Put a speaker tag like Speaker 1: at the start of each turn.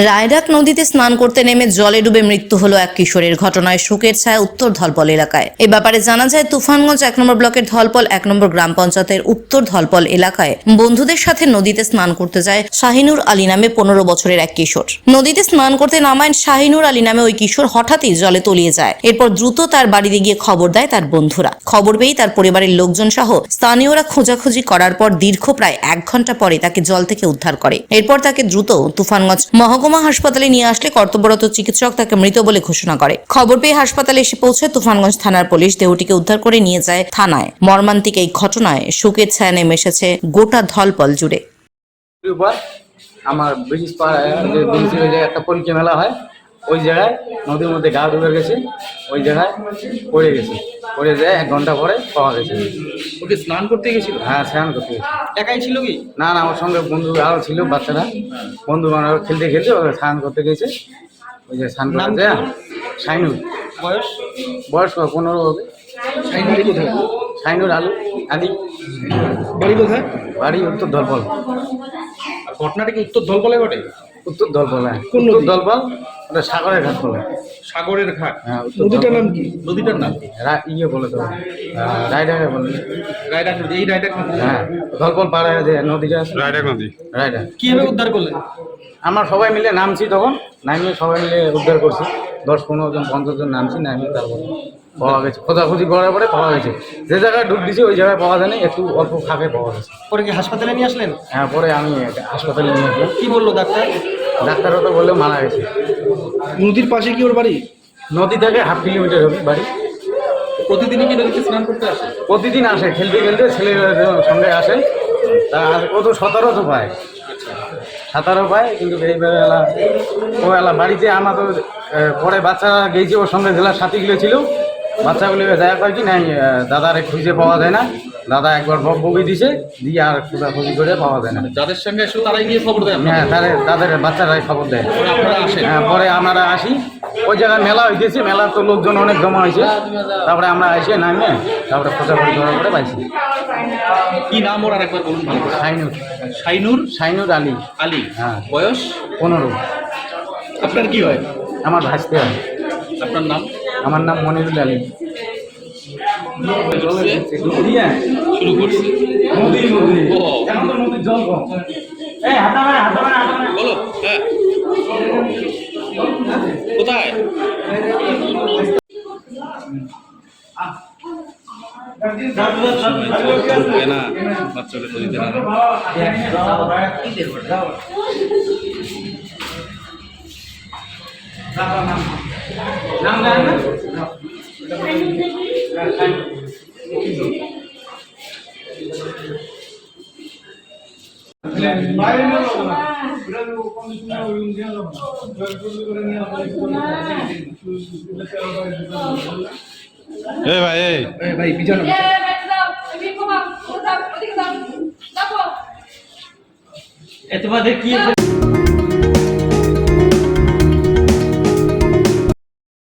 Speaker 1: রায়ডাক নদীতে স্নান করতে নেমে জলে ডুবে মৃত্যু হলো এক কিশোরের। ঘটনায় শোকের ছায়া উত্তর ধলপল এলাকায়। এ ব্যাপারে জানা যায়, তুফানগঞ্জ ১ নম্বর ব্লকের ধলপল ১ নম্বর গ্রাম পঞ্চায়েতের উত্তর ধলপল এলাকায় বন্ধুদের সাথে নদীতে স্নান করতে যায় শাহিনুর আলী নামে ১৫ বছরের এক কিশোর। নদীতে স্নান করতে নামায় শাহিনুর আলী নামে ওই কিশোর হঠাৎই জলে তলিয়ে যায়। এরপর দ্রুত তার বাড়িতে গিয়ে খবর দেয় তার বন্ধুরা। খবর পেয়েই তার পরিবারের লোকজন সহ স্থানীয়রা খোঁজাখুঁজি করার পর দীর্ঘ প্রায় ১ ঘন্টা পরে তাকে জল থেকে উদ্ধার করে। এরপর তাকে দ্রুত তুফানগঞ্জ মহকুমা হাসপাতালে নিয়ে আসলে কর্তব্যরত চিকিৎসক তাকে মৃত বলে ঘোষণা করে। খবর পেয়ে হাসপাতালে এসে পৌঁছে তুফানগঞ্জ থানার পুলিশ দেহটিকে উদ্ধার করে নিয়ে যায় থানায়। মর্মান্তিক এই ঘটনায় শোকের ছায়া নেমে এসেছে গোটা ধলপল জুড়ে।
Speaker 2: আমার ব্রিটিশ পাড়ায় যে ব্রিটিশের ওই জায়গায় একটা পরীক্ষা মেলা হয়, ওই জায়গায় নদীর মধ্যে গা ডুবে গেছে, ওই জায়গায় পড়ে গেছে। পড়ে যায় ১ ঘন্টা পরে পাওয়া গেছে।
Speaker 3: ওকে স্নান করতে গেছিল?
Speaker 2: হ্যাঁ, স্নান করতে গেছে।
Speaker 3: একাই ছিল কি?
Speaker 2: না, আমার সঙ্গে বন্ধু আরও ছিল, বাচ্চারা বন্ধু বান্ধব খেলতে খেলতে ওরা স্নান করতে গেছে। ওই যে স্নান করতে যায় শাইনুর। বয়স ১৫ হবে।
Speaker 3: শাইনুর কোথায়?
Speaker 2: শাইনুর আলী।
Speaker 3: বাড়ি কোথায়?
Speaker 2: বাড়ি উত্তর ধলপল।
Speaker 3: আর ঘটনাটা কি উত্তর ধলপলে ঘটে?
Speaker 2: উত্তর ধলপল, হ্যাঁ।
Speaker 3: কোন
Speaker 2: উত্তর
Speaker 3: নদী?
Speaker 2: ধলপল, ওটা সাগরের ঘাট বলে।
Speaker 3: সাগরের ঘাট।
Speaker 2: হ্যাঁ,
Speaker 3: নদীটার নাম কি? নদীটার নাম কি?
Speaker 2: ইয়ে বলে তো রায়ডাকে বলে।
Speaker 3: রায়ডাক নদী। এই রায়ডাক নদী?
Speaker 2: হ্যাঁ, ধলপল পাড়ায় যে নদীটা আছে,
Speaker 4: রায়ডাক নদী।
Speaker 2: রায়ডাক।
Speaker 3: কিভাবে উদ্ধার করলেন?
Speaker 2: আমরা সবাই মিলে নামছি, তখন নামিয়ে সবাই মিলে উদ্ধার করছি। ১০-১৫ জন ৫০ জন নামছি, নামিয়ে তারপর পাওয়া গেছে। খোঁজাখুঁজি করার পরে পাওয়া গেছে। যে জায়গায় ডুব দিছি ওই জায়গায় পাওয়া যায়নি, একটু অল্প ফাঁকে পাওয়া গেছে।
Speaker 3: পরে কি হাসপাতালে নিয়ে আসলেন?
Speaker 2: হ্যাঁ, পরে আমি হাসপাতালে নিয়ে আসলাম।
Speaker 3: কি বললো ডাক্তার?
Speaker 2: ডাক্তারও তো বললেও মারা গেছে।
Speaker 3: নদীর পাশে কি ওর বাড়ি?
Speaker 2: নদী থেকে 1/2 কিলোমিটার হবে বাড়ি।
Speaker 3: প্রতিদিনই কি নদীতে স্নান করতে আসে?
Speaker 2: প্রতিদিন আসে, খেলতে খেলতে ছেলের সঙ্গে আসে। আর ও তো 17 পায়, 17 পায়, কিন্তু এই বেলা ও এলা বাড়িতে আমার তো পরে বাচ্চারা গেছে ওর সঙ্গে, জেলার সাথীগুলো ছিল। বাচ্চাগুলোকে যায় কয় কি নাই, দাদারে খুঁজে পাওয়া যায় না। দাদা একবার বগি দিছে, দিয়ে আর খোঁজাখুঁজি করে পাওয়া যায় না।
Speaker 3: যাদের সঙ্গে আসলে তারাই গিয়ে খবর দেয়?
Speaker 2: হ্যাঁ, তাদের বাচ্চারাই খবর দেয়।
Speaker 3: আপনারা আসেন?
Speaker 2: হ্যাঁ, পরে আমরা আসি। ওই জায়গায় মেলা হইতেছে, মেলার তো লোকজন অনেক জমা হয়েছে। তারপরে আমরা এসে নামে তারপরে খোঁজাখুঁজি করার পরে পাইছি।
Speaker 3: কি নাম ওর আরেকবার বলুন ভালো করে?
Speaker 2: শাইনুর
Speaker 3: আলী।
Speaker 2: হ্যাঁ।
Speaker 3: বয়স?
Speaker 2: 15।
Speaker 3: আপনার কি হয়?
Speaker 2: আমার ভাসতে হয়।
Speaker 3: আপনার নাম?
Speaker 2: আমার নাম মনিরুল আলী।
Speaker 3: শুরু করছি। ও।
Speaker 2: এখন তো নদীর জল কম।
Speaker 3: বলো। হ্যাঁ, কোথায়? না, বাচ্চাকে তো দিতে না।
Speaker 2: নাম জানেন না?
Speaker 4: এই ভাই,
Speaker 3: ভাই পিছনে
Speaker 5: এত বাদে কি